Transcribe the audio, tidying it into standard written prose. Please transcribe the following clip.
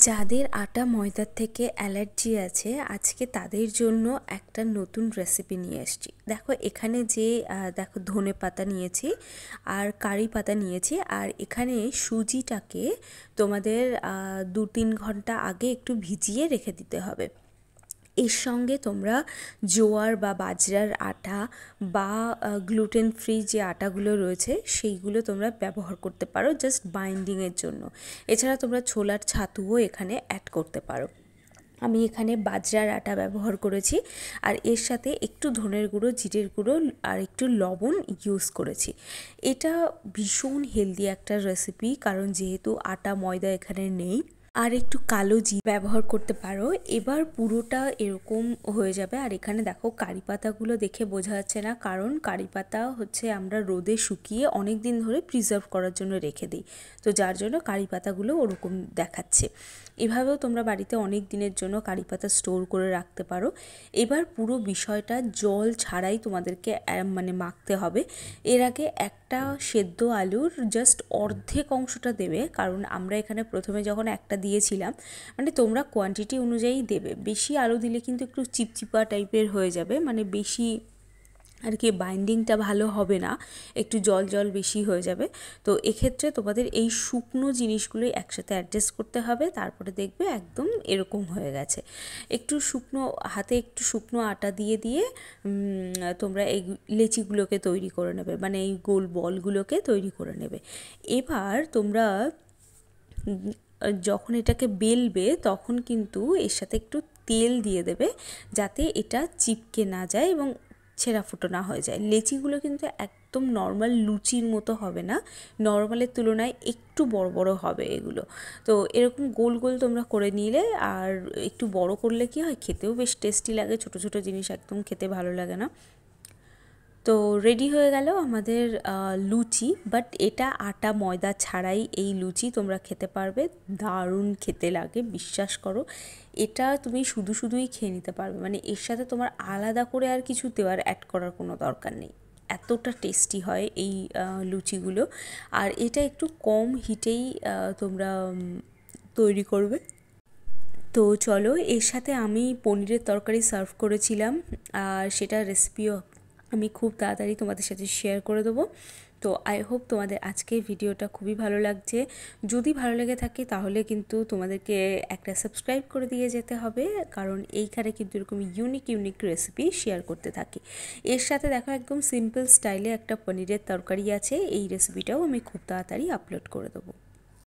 যাদের আটা ময়দার থেকে অ্যালার্জি আছে আজকে তাদের জন্য একটা নতুন রেসিপি নিয়ে এসেছি। দেখো এখানে যে দেখো ধনে পাতা নিয়েছি আর কারি পাতা নিয়েছি, আর এখানে সুজিটাকে তোমাদের 2-3 ঘন্টা আগে একটু ভিজিয়ে রেখে দিতে হবে। এর সঙ্গে তোমরা জোয়ার বা বাজরার আটা বা গ্লুটেন ফ্রি যে আটাগুলো রয়েছে সেইগুলো তোমরা ব্যবহার করতে পারো জাস্ট বাইন্ডিংয়ের জন্য। এছাড়া তোমরা ছোলার ছাতুও এখানে অ্যাড করতে পারো। আমি এখানে বাজরার আটা ব্যবহার করেছি আর এর সাথে একটু ধনের গুঁড়ো, জিরের গুঁড়ো আর একটু লবণ ইউজ করেছি। এটা ভীষণ হেলদি একটা রেসিপি, কারণ যেহেতু আটা ময়দা এখানে নেই। আর একটু কালো জিরে ব্যবহার করতে পারো। এবার পুরোটা এরকম হয়ে যাবে। আর এখানে দেখো কারি পাতাগুলো দেখে বোঝা যাচ্ছে না, কারণ কারি পাতা হচ্ছে আমরা রোদে শুকিয়ে অনেক দিন ধরে প্রিজার্ভ করার জন্য রেখে দিই, তো যার জন্য কারি পাতাগুলো ওরকম দেখাচ্ছে। এভাবেও তোমরা বাড়িতে অনেক দিনের জন্য কারি পাতা স্টোর করে রাখতে পারো। এবার পুরো বিষয়টা জল ছাড়াই তোমাদেরকে মানে মাখতে হবে। এর আগে একটা সেদ্ধ আলুর জাস্ট অর্ধেক অংশটা দেবে, কারণ আমরা এখানে প্রথমে যখন একটা দিয়েছিলাম, মানে তোমরা কোয়ান্টিটি অনুযায়ী দেবে। বেশি আলু দিলে কিন্তু একটু চিপচিপা টাইপের হয়ে যাবে, মানে বেশি আর কি বাইন্ডিংটা ভালো হবে না, একটু জল জল বেশি হয়ে যাবে। তো এক্ষেত্রে তোমাদের এই শুকনো জিনিসগুলোই একসাথে অ্যাডজাস্ট করতে হবে। তারপরে দেখবে একদম এরকম হয়ে গেছে। একটু শুকনো হাতে একটু শুকনো আটা দিয়ে দিয়ে তোমরা এই লেচিগুলোকে তৈরি করে নেবে, মানে এই গোল বলগুলোকে তৈরি করে নেবে। এবার তোমরা যখন এটাকে বেলবে তখন কিন্তু এর সাথে একটু তেল দিয়ে দেবে, যাতে এটা চিপকে না যায় এবং ছেঁড়া ফুটো না হয়ে যায়। লেচিগুলো কিন্তু একদম নর্মাল লুচির মতো হবে না, নর্মালের তুলনায় একটু বড় বড় হবে এগুলো। তো এরকম গোল গোল তোমরা করে নিলে, আর একটু বড় করলে কি হয়, খেতেও বেশ টেস্টি লাগে। ছোট ছোট জিনিস একদম খেতে ভালো লাগে না। তো রেডি হয়ে গেল আমাদের লুচি। বাট এটা আটা ময়দা ছাড়াই এই লুচি তোমরা খেতে পারবে, দারুণ খেতে লাগে, বিশ্বাস করো। এটা তুমি শুধু শুধুই খেয়ে নিতে পারবে, মানে এর সাথে তোমার আলাদা করে আর কিছু দেওয়ার অ্যাড করার কোনো দরকার নেই। এতটা টেস্টি হয় এই লুচিগুলো। আর এটা একটু কম হিটেই তোমরা তৈরি করবে। তো চলো, এর সাথে আমি পনিরের তরকারি সার্ভ করেছিলাম, আর সেটার রেসিপিও আমি খুব তাড়াতাড়ি তোমাদের সাথে শেয়ার করে দেবো। তো আই হোপ তোমাদের আজকের ভিডিওটা খুবই ভালো লাগছে। যদি ভালো লেগে থাকে তাহলে কিন্তু তোমাদেরকে একটা সাবস্ক্রাইব করে দিয়ে যেতে হবে, কারণ এইখানে কিন্তু এরকম ইউনিক ইউনিক রেসিপি শেয়ার করতে থাকি। এর সাথে দেখো একদম সিম্পল স্টাইলে একটা পনিরের তরকারি আছে, এই রেসিপিটাও আমি খুব তাড়াতাড়ি আপলোড করে দেবো।